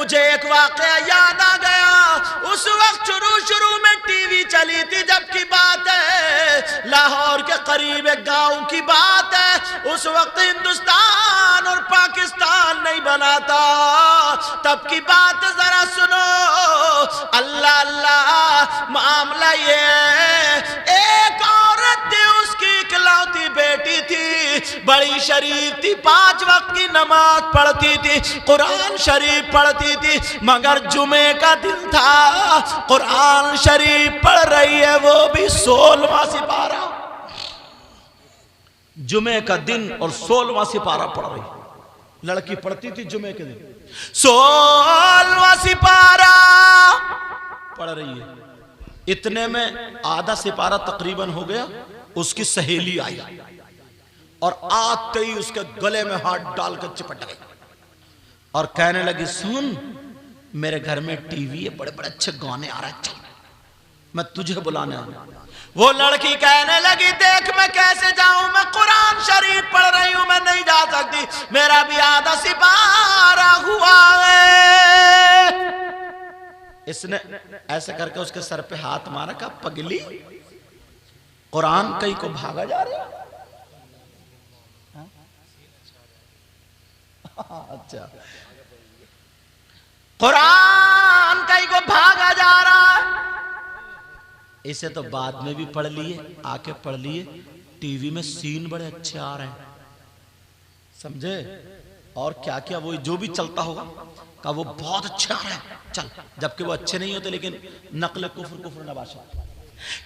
مجھے ایک واقعہ یاد آ گیا. اس وقت شروع میں ٹی وی چلی تھی جب کی بات ہے, لاہور کے قریب ایک گاؤں کی بات ہے. اس وقت ہندوستان اور پاکستان نہیں بنا تھا, تب کی بات ذرا سنو. اللہ اللہ معاملہ یہ ہے, ایک عورت تھی, اس کی اکلوتی بیٹی تھی, بڑی شریف تھی, 5 وقت کی نماز پڑھتی تھی, قرآن شریف پڑھتی تھی, مگر جمعے کا دن تھا, قرآن شریف پڑھ رہی ہے, وہ بھی 16واں سپارہ. جمعے کا دن اور 16واں سپارہ پڑھ رہی. لڑکی پڑھتی تھی جمعے کے دن, 16واں سپارہ پڑھ رہی ہے. اتنے میں آدھا سپارہ تقریباً ہو گیا. اس کی سہیلی آئی اور آتے ہی اس کے گلے میں ہاتھ ڈال کر چپٹ گئی اور کہنے لگی, سن میرے گھر میں ٹی وی ہے, بڑے بڑے اچھے گانے آ رہے ہیں, چل میں تجھے بلانے آیا. وہ لڑکی کہنے لگی, دیکھ میں کیسے جاؤں, میں قرآن شریف پڑھ رہی ہوں, میں نہیں جا سکتی, میرا بھی آدھا سپارہ ہوا ہے. اس نے ایسے کر کے اس کے سر پہ ہاتھ مارا, کہا پگلی قرآن کہیں کو بھاگا جا رہا ہے. اچھا, قرآن کہیں کو بھاگا جا رہا ہے. اسے تو بعد میں بھی پڑھ لیے, آ کے پڑھ لیے, ٹی وی میں سین بڑے اچھے آ رہے ہیں, سمجھے, اور کیا کیا وہ جو بھی چلتا ہوگا, کہا وہ بہت اچھے آ رہے ہیں, چل, جبکہ وہ اچھے نہیں ہوتے لیکن نقل کفر نباشا.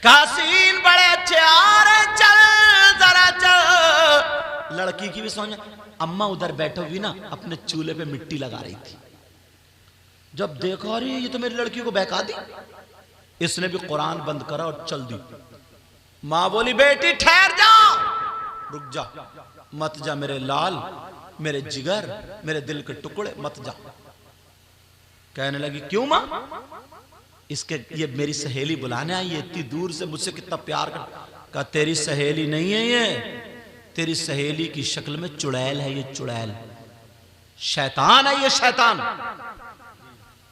کہا سین بڑے اچھے آ رہے ہیں, چل ذرا چل. لڑکی کی بھی سمجھ, اماں ادھر بیٹھو ہوئی نا, اپنے چولہے پہ مٹی لگا رہی تھی. جب دیکھا رہی یہ تو میری لڑکی کو بہکا دی, اس نے بھی قرآن بند کرا اور چل دی. ماں بولی, بیٹی ٹھہر جا, رک جا, مت جا میرے لال, میرے جگر, میرے دل کے ٹکڑے, مت جا. کہنے لگی, کیوں ماں؟ اس کے یہ میری سہیلی بلانے آئی ہے, اتنی دور سے مجھ سے کتنا پیار کر. کہا تیری سہیلی نہیں ہے یہ, تیری سہیلی کی شکل میں چڑیل ہے یہ, چڑیل, شیطان ہے یہ, شیطان.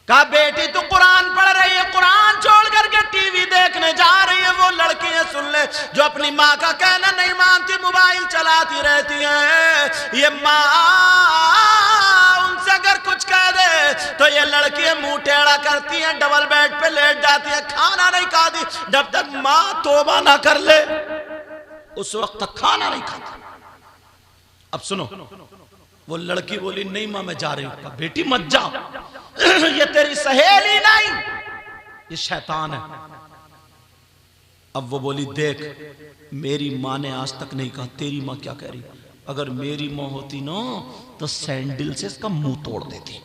کہا بیٹی تو قرآن پڑھ رہی ہے, قرآن چھوڑ کر کے ٹی وی دیکھنے جا رہی ہے. وہ لڑکی ہے, سن لے, جو اپنی ماں کا کہنا نہیں مانتی, موبائل چلاتی رہتی ہے. یہ ماں ان سے اگر کچھ کہہ دے تو یہ لڑکی منہ ٹیڑھا کرتی ہے, ڈبل بیڈ پہ لیٹ جاتی ہے, کھانا نہیں کھاتی جب تک ماں توبہ نہ کر لے, اس وقت تک کھانا نہیں کھاتی. اب سنو, وہ لڑکی بولی, نہیں ماں میں جا رہی ہوں. کہا بیٹی مت جا, یہ تیری سہیلی نہیں, یہ شیطان ہے. اب وہ بولی, دیکھ میری ماں نے آج تک نہیں کہا, تیری ماں کیا کہہ رہی, اگر میری ماں ہوتی نا تو سینڈل سے اس کا منہ توڑ دیتی.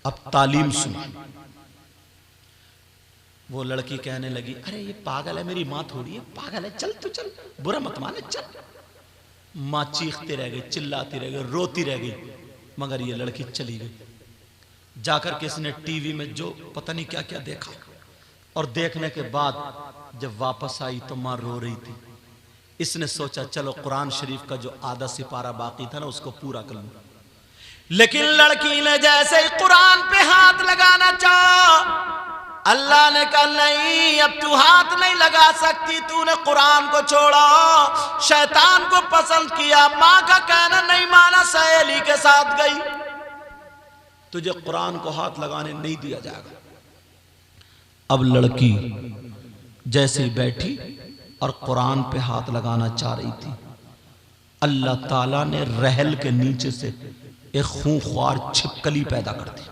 اب تعلیم سنو. وہ لڑکی کہنے لگی, ارے یہ پاگل ہے, میری ماں تھوڑی ہے, پاگل ہے, چل تو چل, برا مت مانے, چل. ماں چیختی رہ گئی, چلاتی رہ گئی, روتی رہ گئی, مگر یہ لڑکی چلی گئی. جا کر کے اس نے ٹی وی میں جو پتہ نہیں کیا کیا دیکھا, اور دیکھنے کے بعد جب واپس آئی تو ماں رو رہی تھی. اس نے سوچا چلو قرآن شریف کا جو آدھا سپارہ باقی تھا نا اس کو پورا کر لوں. لیکن لڑکی نے جیسے ہی قرآن پہ ہاتھ لگانا چاہا, اللہ نے کہا نہیں, اب تو ہاتھ نہیں لگا سکتی, تو نے قرآن کو چھوڑا, شیطان کو پسند کیا, ماں کا کہنا نہیں مانا, سہیلی کے ساتھ گئی, تجھے قرآن کو ہاتھ لگانے نہیں دیا جائے گا. اب لڑکی جیسے ہی بیٹھی اور قرآن پہ ہاتھ لگانا چاہ رہی تھی, اللہ تعالیٰ نے رحل کے نیچے سے ایک خونخوار چھپکلی پیدا کر دی.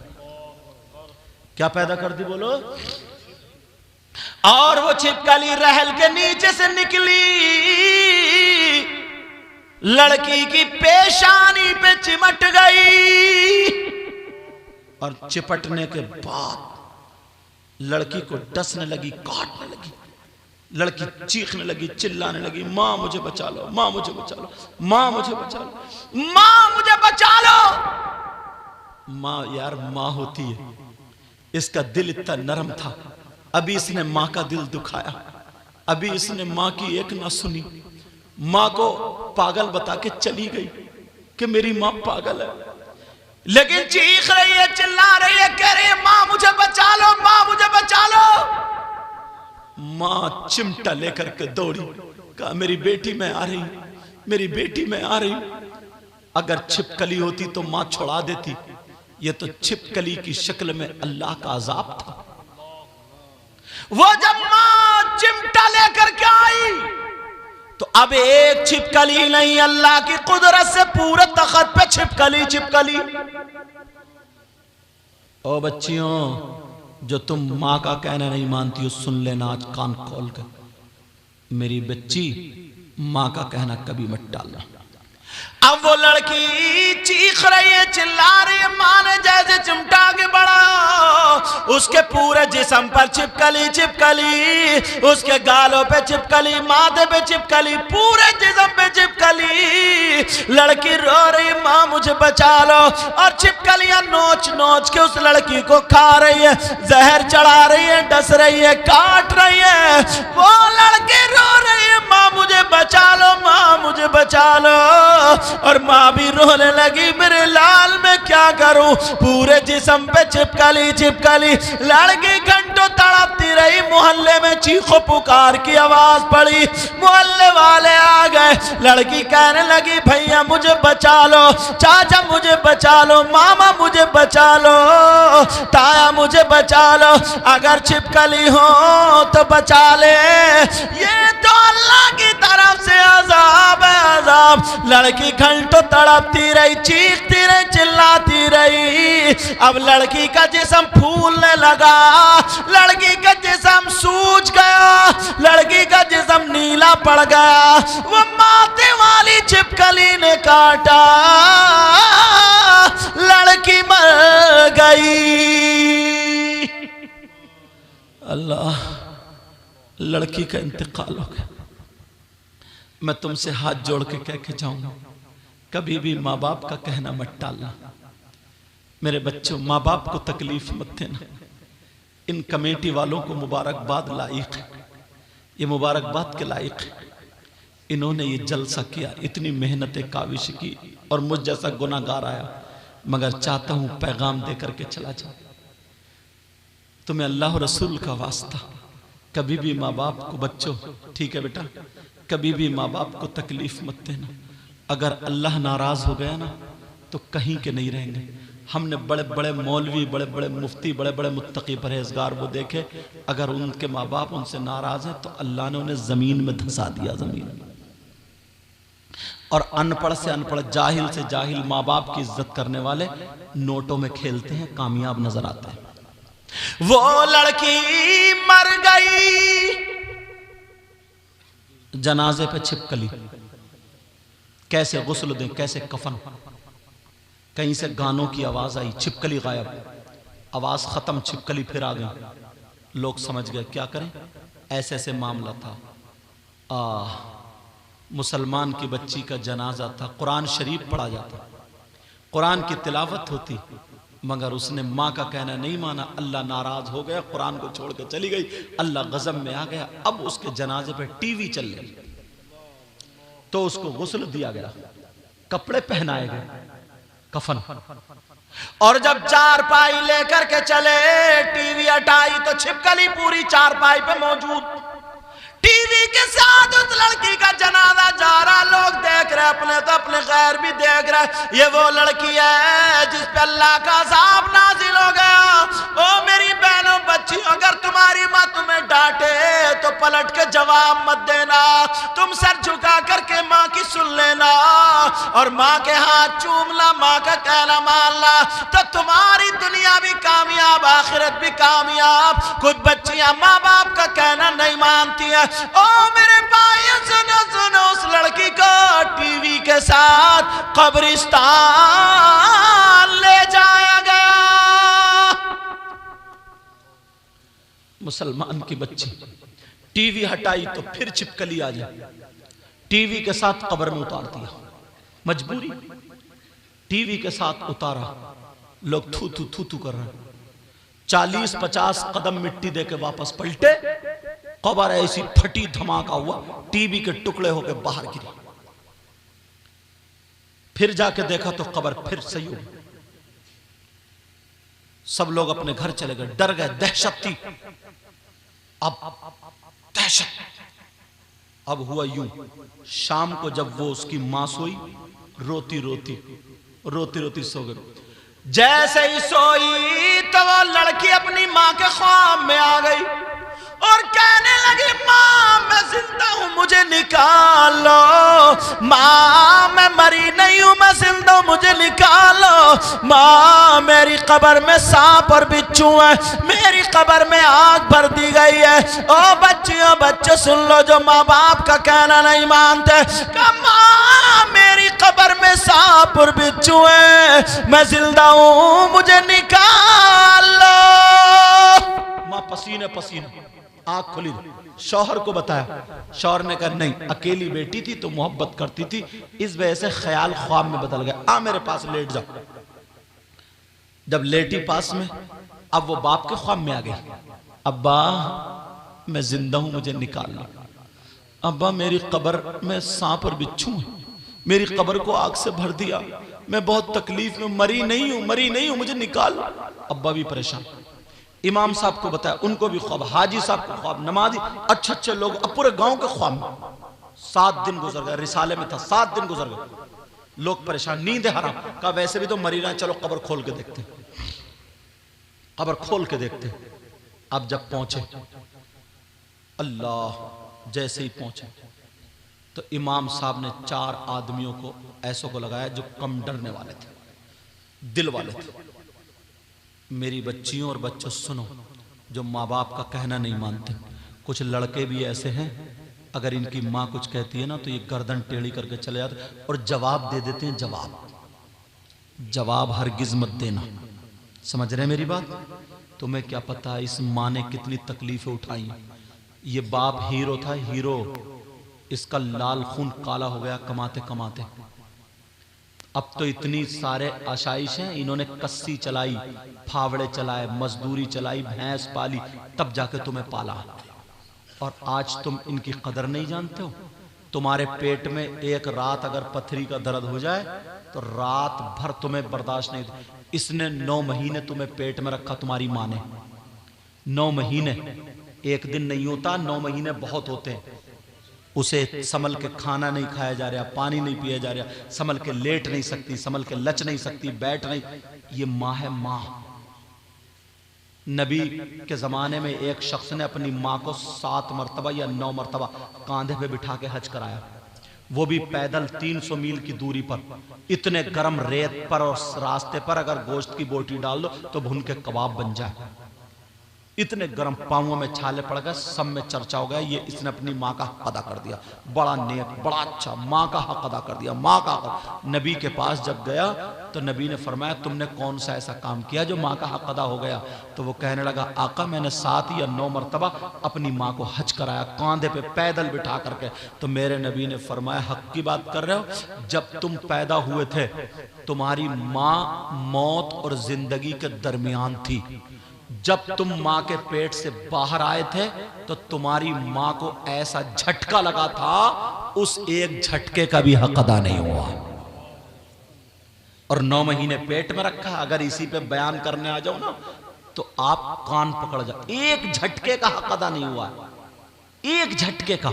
کیا پیدا کر دی بولو؟ اور وہ چھپکلی رحل کے نیچے سے نکلی, لڑکی کی پیشانی پہ چمٹ گئی, اور چپٹنے کے بعد لڑکی کو ڈسنے لگی, کاٹنے لگی. لڑکی چیخنے لگی, چلانے لگی, ماں مجھے بچا لو, ماں مجھے بچا لو, ماں مجھے بچا لو, ماں مجھے بچا لو. ماں یار ماں ہوتی ہے, اس کا دل اتنا نرم تھا, ابھی اس نے ماں کا دل دکھایا, ابھی اس نے ماں کی ایک نہ سنی, ماں کو پاگل بتا کے چلی گئی کہ میری ماں پاگل ہے. لیکن چیخ رہی ہے, چلا رہی ماں چمٹا لے کر کے دوڑی، کہا میری بیٹی میں آ رہی، میری بیٹی میں آ رہی۔ اگر چھپکلی ہوتی تو ماں چھوڑا دیتی، یہ تو چھپکلی کی شکل میں اللہ کا عذاب تھا۔ وہ جب ماں چمٹا لے کر کے آئی تو اب ایک چھپکلی نہیں، اللہ کی قدرت سے پورے تخت پہ چھپکلی چھپکلی۔ او بچیوں، جو تم ماں کا کہنا نہیں مانتی ہو، سن لینا آج کان کھول کر، میری بچی ماں کا کہنا کبھی مت ٹالنا۔ اب وہ لڑکی چیخ رہی ہے، چلا رہی ہے، ماں نے جیسے چمٹا کے بڑھا، اس کے پورے جسم پر چھپکلی چھپکلی، اس کے گالوں پہ چھپکلی، ماتھے پہ چھپکلی، پورے جسم پہ چھپکلی۔ لڑکی رو رہی، ماں مجھے بچا لو، اور چھپکلیاں نوچ نوچ کے اس لڑکی کو کھا رہی ہے، زہر چڑھا رہی ہے، ڈس رہی ہے، کاٹ رہی ہے۔ وہ لڑکی رو رہی ہے، ماں مجھے بچا لو، ماں مجھے بچا لو، اور ماں بھی رونے لگی، میرے لال میں کیا کروں، پورے جسم پہ چھپکلی چھپکلی۔ لڑکی گھنٹوں تڑپتی رہی، محلے میں چیخ و پکار کی آواز پڑی، محلے والے آ گئے۔ لڑکی کہنے لگی بھیا مجھے بچا لو، چاچا مجھے بچا لو، ماما مجھے بچا لو، تایا مجھے بچا لو، اگر چھپکلی ہو تو بچا لے، یہ تو اللہ کی طرف سے عذاب ہے عذاب۔ لڑکی گھنٹوں تڑپتی رہی، چیختی رہی، چلاتی رہی۔ اب لڑکی کا جسم پھولنے لگا، لڑکی کا جسم سوج گیا، لڑکی کا جسم نیلا پڑ گیا۔ وہ ماتھے والی چھپکلی نے کاٹا، لڑکی مر گئی۔ اللہ، لڑکی کا انتقال ہو گیا۔ میں تم سے ہاتھ جوڑ کے کہہ کے جاؤں گا، کبھی بھی ماں باپ کا کہنا مت ٹالنا۔ میرے بچوں، ماں باپ کو تکلیف مت دینا۔ ان کمیٹی والوں کو مبارکباد لائق ہے، یہ مبارکباد کے لائق ہے۔ انہوں نے یہ جلسہ کیا، اتنی محنت کاوش کی، اور مجھ جیسا گناہ گار آیا، مگر چاہتا ہوں پیغام دے کر کے چلا جاؤں۔ تمہیں اللہ و رسول کا واسطہ، کبھی بھی ماں باپ کو، بچوں ٹھیک ہے بیٹا، کبھی بھی ماں باپ کو تکلیف مت دینا۔ اگر اللہ ناراض ہو گیا نا تو کہیں کے نہیں رہیں گے۔ ہم نے بڑے بڑے مولوی، بڑے بڑے مفتی، بڑے بڑے متقی پرہیزگار وہ دیکھے، اگر ان کے ماں باپ ان سے ناراض ہیں تو اللہ نے انہیں زمین میں دھسا دیا، زمین میں۔ اور ان پڑھ سے ان پڑھ، جاہل سے جاہل ماں باپ کی عزت کرنے والے نوٹوں میں کھیلتے ہیں، کامیاب نظر آتے ہیں۔ وہ لڑکی مر گئی، جنازے پہ چھپکلی، کیسے غسل دیں، کیسے کفن۔ کہیں سے گانوں کی آواز آئی، چھپکلی غائب، آواز ختم، چھپکلی پھر آ گئی۔ لوگ سمجھ گئے کیا کریں، ایسے ایسے معاملہ تھا۔ مسلمان کی بچی کا جنازہ تھا، قرآن شریف پڑھا جاتا، قرآن کی تلاوت ہوتی، مگر اس نے ماں کا کہنا نہیں مانا، اللہ ناراض ہو گیا، قرآن کو چھوڑ کے چلی گئی، اللہ غضب میں آ گیا۔ اب اس کے جنازے پہ ٹی وی چل رہی، تو اس کو غسل دیا گیا، کپڑے پہنائے گئے، کفن۔ اور جب چارپائی لے کر کے چلے، ٹی وی ہٹائی تو چھپکلی پوری چارپائی پہ موجود، ٹی وی کے ساتھ اس لڑکی کا جنازہ جا رہا، لوگ دیکھ رہے، اپنے تو اپنے غیر بھی دیکھ رہے۔ یہ وہ لڑکی ہے جس پہ اللہ کا عذاب نازل ہو گیا۔ او میری بہنوں بچی، اگر تمہاری ماں تمہیں ڈانٹے تو پلٹ کے جواب مت دینا، تم سر جھکا کر کے ماں کی سن لینا، اور ماں کے ہاتھ چومنا، ماں کا کہنا ماننا، تو تمہاری دنیا بھی کامیاب، آخرت بھی کامیاب۔ کچھ بچیاں ماں باپ کا کہنا نہیں مانتی ہیں۔ او میرے بھائی سنو سنو، اس لڑکی کو ٹی وی کے ساتھ قبرستان لے جایا گیا۔ مسلمان کی بچی، ٹی وی ہٹائی تو پھر چھپکلی آ جائے، ٹی وی کے ساتھ قبر میں اتار دیا، مجبوری، ٹی وی کے ساتھ اتارا، لوگ تھو تھو تھو تھو کر رہے ہیں، 40-50 قدم مٹی دے کے واپس پلٹے، قبر ایسی پھٹی، دھماکہ ہوا، ٹی وی کے ٹکڑے ہو کے باہر گری۔ پھر جا کے دیکھا تو قبر پھر صحیح ہو، سب لوگ اپنے گھر چلے گئے، ڈر گئے، دہشت تھی۔ اب دہشت. اب ہوا یوں، شام کو جب وہ اس کی ماں سوئی، روتی روتی سو گئی. جیسے ہی سوئی تو وہ لڑکی اپنی ماں کے خواب میں آ گئی اور کہنے لگی ماں میں زندہ ہوں مجھے نکالو، ماں میں مری نہیں ہوں میں زندہ ہوں مجھے نکالو، ماں میری قبر میں سانپ اور بچھو ہے، میری قبر میں آگ بھر دی گئی ہے. او بچیوں بچے سن لو جو ماں باپ کا کہنا نہیں مانتے، کہ ماں میری قبر میں سانپ اور بچھو ہے، میں زندہ ہوں مجھے نکالو. ماں پسینے آنکھ کھلی، شوہر کو بتایا. شوہر نے کہا نہیں، اکیلی بیٹی تھی تو محبت کرتی تھی، اس وجہ سے خیال خواب میں بدل گیا، آ میرے پاس لیٹ جاؤ. جب لیٹی پاس میں، اب وہ باپ کے خواب میں آ گئی. ابا میں زندہ ہوں مجھے نکال لو، ابا میری قبر میں سانپ اور بچھو ہیں، میری قبر کو آگ سے بھر دیا، میں بہت تکلیف میں، مری نہیں ہوں مجھے نکال لو. ابا بھی پریشان. امام صاحب کو بتایا، ان کو بھی خواب، حاجی صاحب کو خواب، نمازی اچھے لوگ، اب پورے گاؤں کے خواب میں. 7 دن گزر گئے، رسالے میں تھا 7 دن گزر گئے. لوگ پریشان، نیند حرام. کہا ویسے بھی تو مری نہ، چلو قبر کھول کے دیکھتے. قبر کھول کے دیکھتے. اب جب پہنچے، اللہ، جیسے ہی پہنچے تو امام صاحب نے 4 آدمیوں کو ایسوں کو لگایا جو کم ڈرنے والے تھے، دل والے تھے. میری بچیوں اور بچوں سنو، جو ماں باپ کا کہنا نہیں مانتے. کچھ لڑکے بھی ایسے ہیں، اگر ان کی ماں کچھ کہتی ہے نا تو یہ گردن ٹیڑھی کر کے چلے جاتے اور جواب دے دیتے ہیں. جواب ہرگز مت دینا. سمجھ رہے ہیں میری بات؟ تمہیں کیا پتا اس ماں نے کتنی تکلیفیں اٹھائی. یہ باپ ہیرو تھا، ہیرو، اس کا لال خون کالا ہو گیا کماتے کماتے. اب تو اتنی سارے آشائش ہیں، انہوں نے کسی چلائی، پھاوڑے چلائے، مزدوری چلائی، بھینس پالی، تب جا کے تمہیں پالا. اور آج تم ان کی قدر نہیں جانتے ہو. تمہارے پیٹ میں ایک رات اگر پتھری کا درد ہو جائے تو رات بھر تمہیں برداشت نہیں. اس نے 9 مہینے تمہیں پیٹ میں رکھا، تمہاری ماں نے 9 مہینے. ایک دن نہیں ہوتا، 9 مہینے بہت ہوتے ہیں. اسے سنبھل کے کھانا نہیں کھایا جا رہا، پانی نہیں پیا جا رہا، سنبھل کے لیٹ نہیں سکتی، سنبھل کے لچ نہیں سکتی، بیٹھ نہیں. یہ ماں ہے، ماں. نبی کے زمانے میں ایک شخص نے اپنی ماں کو 7 مرتبہ یا 9 مرتبہ کاندھے پہ بٹھا کے حج کرایا، وہ بھی پیدل 300 میل کی دوری پر. اتنے گرم ریت پر اور راستے پر اگر گوشت کی بوٹی ڈال دو تو بھن کے کباب بن جائے. اتنے گرم، پاؤں میں چھالے پڑ گئے، سب میں چرچا ہو گیا. یہ اس نے اپنی ماں کا حق ادا کر دیا، بڑا نیک، بڑا اچھا، ماں کا حق ادا کر دیا، ماں کا حق. نبی کے پاس جب گیا تو نبی نے فرمایا تم نے کون سا ایسا کام کیا جو ماں کا حق ادا ہو گیا؟ تو وہ کہنے لگا آقا میں نے 7 یا 9 مرتبہ اپنی ماں کو حج کرایا، کاندھے پہ پیدل بٹھا کر کے. تو میرے نبی نے فرمایا حق کی بات کر رہے ہو؟ جب تم پیدا ہوئے تھے تمہاری ماں موت اور زندگی کے درمیان تھی. جب تم ماں کے پیٹ سے باہر آئے تھے تو تمہاری ماں کو ایسا جھٹکا لگا تھا، اس ایک جھٹکے کا بھی حق ادا نہیں ہوا. اور 9 مہینے پیٹ میں رکھا. اگر اسی پہ بیان کرنے آ جاؤ نا تو آپ کان پکڑ جاؤ. ایک جھٹکے کا حق ادا نہیں ہوا، ایک جھٹکے کا.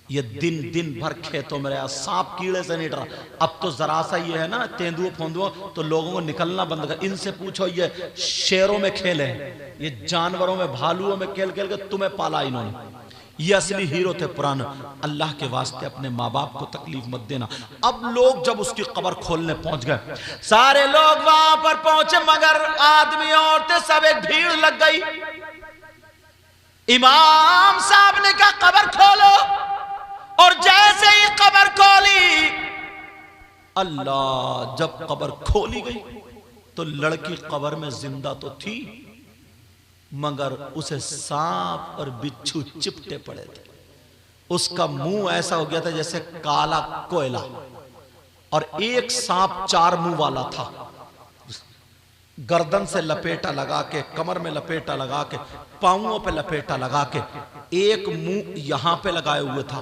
یہ دن بھر کھیتوں میں رہا، سانپ کیڑے سے نہیں ڈرا. اب تو ذرا سا یہ ہے نا تیندو پھوندو تو لوگوں کو نکلنا بند کر. ان سے پوچھو یہ شیروں میں کھیلے ہیں، یہ جانوروں میں، بھالوؤں میں کھیل کھیل کے تمہیں پالا انہوں نے. یہ اصلی ہیرو تھے پرانے. اللہ کے واسطے اپنے ماں باپ کو تکلیف مت دینا. اب لوگ جب اس کی قبر کھولنے پہنچ گئے، سارے لوگ وہاں پر پہنچے مگر آدمی عورتیں سب ایک بھیڑ لگ گئی. امام صاحب نے کہا قبر کھولو، اور جیسے ہی قبر کھولی، اللہ، جب قبر کھولی گئی تو لڑکی قبر میں زندہ تو تھی مگر اسے سانپ اور بچھو چپٹے پڑے تھے. اس کا منہ ایسا ہو گیا تھا جیسے کالا کوئلہ، اور ایک سانپ 4 منہ والا تھا. گردن سے لپیٹا لگا کے، کمر میں لپیٹا لگا کے، پاؤں پہ لپیٹا لگا کے، ایک منہ یہاں پہ لگائے ہوئے تھا،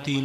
3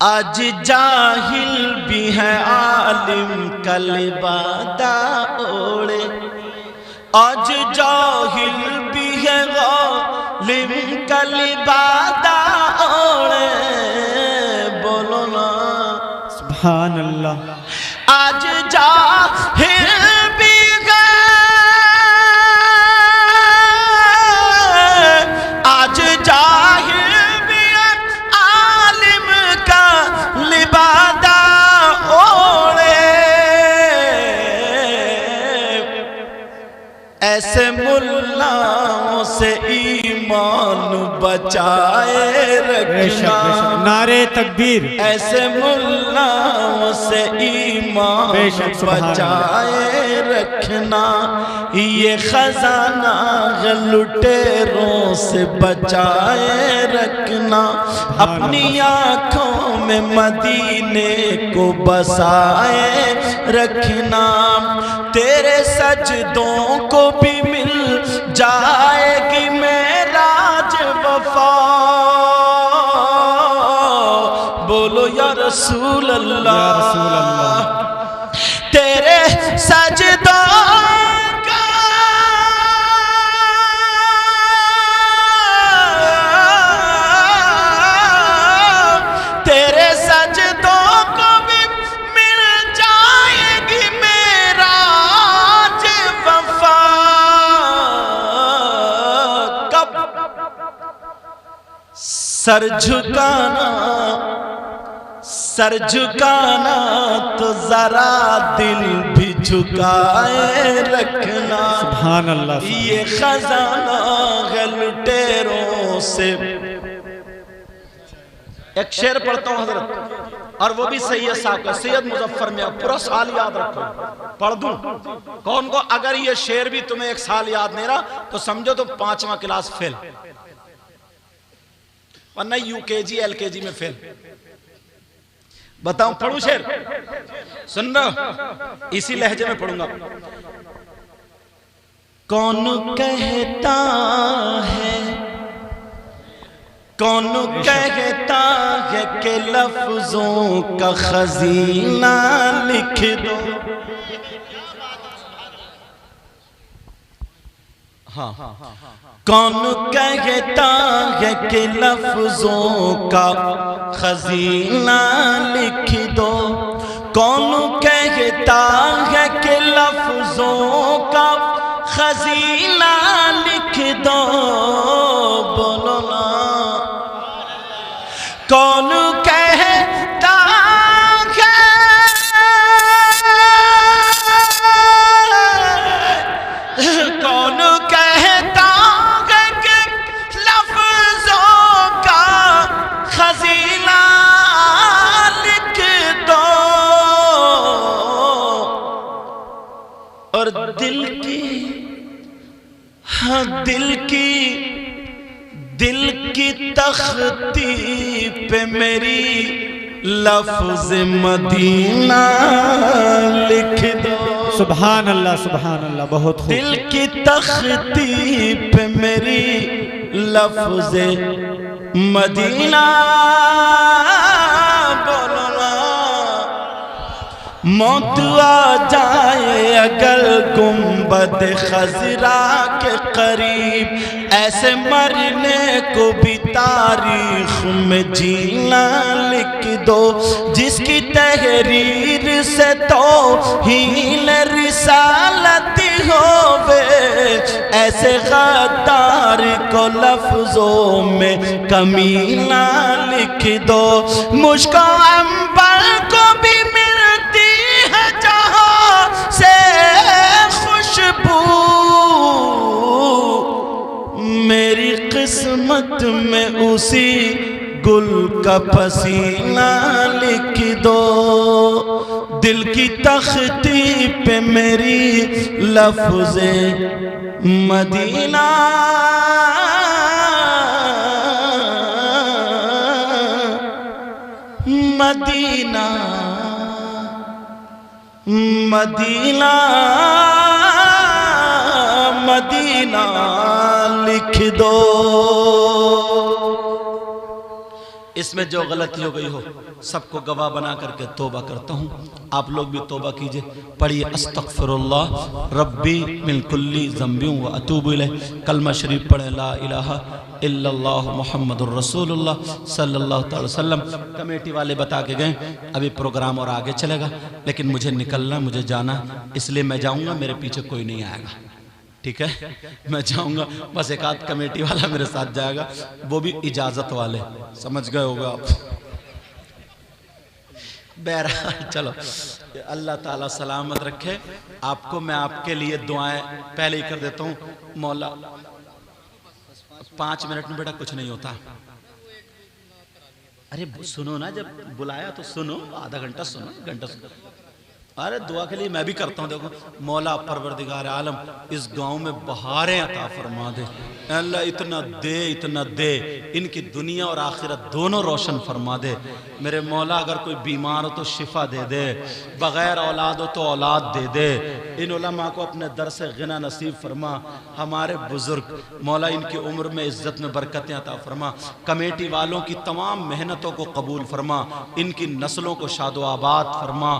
آج جاہل بھی ہے عالم کا لبادہ اوڑے، آج جاہل بھی ہے عالم کا لبادہ اوڑے، بولو نا سبحان اللہ۔ آج جاہل بھی ہے، آج جاہل بھی ہے عالم کا لبادہ اوڑے، ایسے ملاؤں سے ایمان بچائے رکھنا، نعرہ تکبیر، ایسے ملاؤں سے ایمان بچائے رکھنا، یہ خزانہ لٹیروں سے بچائے رکھنا، اپنی آنکھوں میں مدینے کو بسائے رکھنا، تیرے سجدوں کو بھی مل جائے گی معراج وفا، بولو یا رسول اللہ، یا رسول اللہ۔ تیرے سجدوں کا تیرے سجدوں کو بھی مل جائے گی معراج وفا، کب سر جھکانا تو ذرا دل بھی جھکائے رکھنا، سبحان اللہ۔ یہ خزانہ ہے لٹیروں سے۔ ایک شعر پڑھتا ہوں حضرت، اور وہ بھی سید صاحب کا، سید مظفر میں، پورا سال یاد رکھو، پڑھ دوں کون کو؟ اگر یہ شعر بھی تمہیں ایک سال یاد نہیں رہا تو سمجھو تو 5واں کلاس فیل، ورنہ یو کے جی ایل کے جی میں فیل۔ بتاؤں پڑھوں شعر؟ سن رہا اسی لہجے میں پڑھوں گا۔ کون کہتا ہے، کون کہتا ہے کہ لفظوں کا خزینہ لکھ دو، کون کہتا ہے کہ لفظوں کا خزینہ لکھ دو، کون کہتا ہے کہ لفظوں کا خزینہ لکھ دو، بولو نا کون کہتا ہے، کون کہتا ہے کہ لفظوں کا خزینہ لکھ دو، اور دل کی تختی پہ میری لفظ مدینہ لکھ دو، سبحان اللہ، سبحان اللہ، بہت خوب۔ دل کی تختی پہ میری لفظ مدینہ، بولو نا موت آ جائے اگر گنبد خضرا کے قریب، ایسے مرنے کو بھی تاریخ میں جینا لکھ دو، جس کی تحریر سے توہین رسالت ہووے، ایسے غدار کو لفظوں میں کمینہ لکھ دو، مجھ کو عنبر کو بھی ملتی ہے جہاں سے خوشبو، میری قسمت میں اسی گل کا پسینہ لکھ دو، دل کی تختی پہ میری لفظ مدینہ، مدینہ مدینہ مدینہ لکھ دو، اس میں جو غلطی ہو گئی ہو سب کو گواہ بنا کر کے توبہ کرتا ہوں. آپ لوگ بھی توبہ کیجئے. پڑھیے استغفر اللہ ربی من کلی ذنب و اتوب الیہ. کلمہ شریف پڑھیں لا الہ الا اللہ محمد الرسول اللہ صلی اللہ تعالی وسلم. کمیٹی والے بتا کے گئے ابھی پروگرام اور آگے چلے گا لیکن مجھے نکلنا, مجھے جانا, اس لیے میں جاؤں گا, میرے پیچھے کوئی نہیں آئے گا. ٹھیک ہے, میں جاؤں گا, بس ایک آدھ کمیٹی والا میرے ساتھ جائے گا, وہ بھی اجازت والے. سمجھ گئے ہوگا آپ. بہرحال چلو, اللہ تعالیٰ سلامت رکھے آپ کو. میں آپ کے لیے دعائیں پہلے ہی کر دیتا ہوں. مولا 5 منٹ میں بیٹا کچھ نہیں ہوتا. ارے سنو نا, جب بلایا تو سنو, آدھا گھنٹہ سنو, گھنٹہ سنو. ارے دعا کے لیے میں بھی کرتا ہوں. دیکھو مولا پروردگار عالم اس گاؤں میں بہاریں عطا فرما دے. اللہ اتنا دے, اتنا دے, ان کی دنیا اور آخرت دونوں روشن فرما دے. میرے مولا اگر کوئی بیمار ہو تو شفا دے دے, بغیر اولاد ہو تو اولاد دے دے. ان علماء کو اپنے در سے غنا نصیب فرما. ہمارے بزرگ مولا ان کی عمر میں عزت میں برکتیں عطا فرما. کمیٹی والوں کی تمام محنتوں کو قبول فرما, ان کی نسلوں کو شاد و آباد فرما.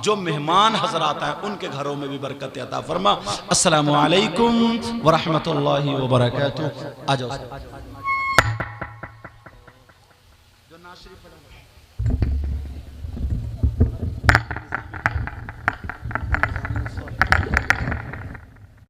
جو مہمان حضرات ہیں ان کے گھروں میں بھی برکت عطا فرما. السلام علیکم ورحمۃ اللہ وبرکاتہ. آ جاؤ.